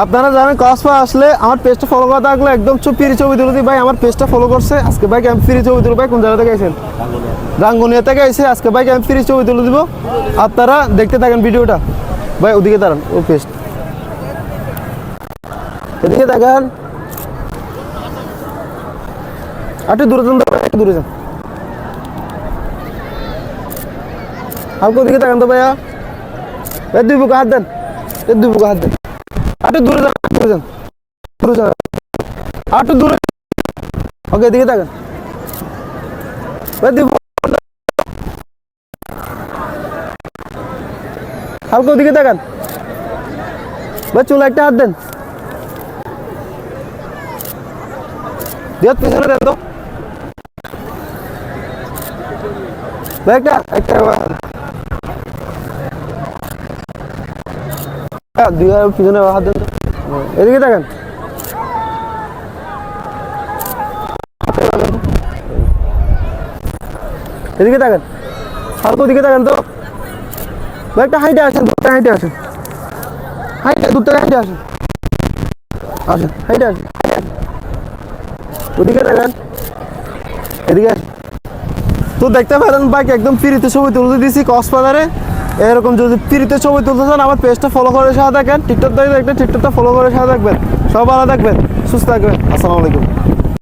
আপনারা জানেন কসবা আসলে আমার পেজটা ফলো করা থাকলে একদম ফ্রি ছবি তুলে দিই। ভাই আমার পেজটা ফলো করছে আজকে বাইক আমি ফ্রি ছবি তুলব। ভাই কোন জায়গা থেকে আইছেন? রাঙ্গুনিয়া থেকে আইছে। আজকে বাইক আমি ফ্রি ছবি তুলে দিব, আপনারা দেখতে থাকেন ভিডিওটা। ভাই ওদিকে দাঁড়ান, ও পেজ এদিকে দেখেন, একটু দূরে যান, একটু দূরে যান, হালকা ওদিকে তাকান তো ভাইয়া। ভাই দুই বুকে হাত দেন, দুই বুকে হাত দেন, একটু দূরে যান, দূরে যান, দূরে যান, একটু দূরে। ওকে এদিকে তাকান ভাই, দুই হালকা ওদিকে তাকান ভাই, চুলে একটা হাত দেন, দিয়ে পিছনে দেন তো ভাই, একটা একটা দুই পিছনে হাত দেন তো। এদিকে তাকান, এদিকে তাকান, হালকা ওদিকে তাকান তো ভাই। একটা হাইটে আসেন, দুটো হাইটে আসেন, হাইটে দুটো হাইটে আসেন, আসেন হাইটে আসেন, ওদিকে তাকান, এদিকে আসেন। তো দেখতে পারেন বাইক একদম ফ্রিতে ছবি তুলতে দিয়েছি কক্সবাজারে। এরকম যদি ফ্রিতে ছবি তুলতে চান আমার পেজটা ফলো করে সাথে থাকেন। টিকটক দেখতে টিকটকটা ফলো করে সাথে থাকবেন। সব ভালো থাকবেন, সুস্থ থাকবেন। আসসালামু আলাইকুম।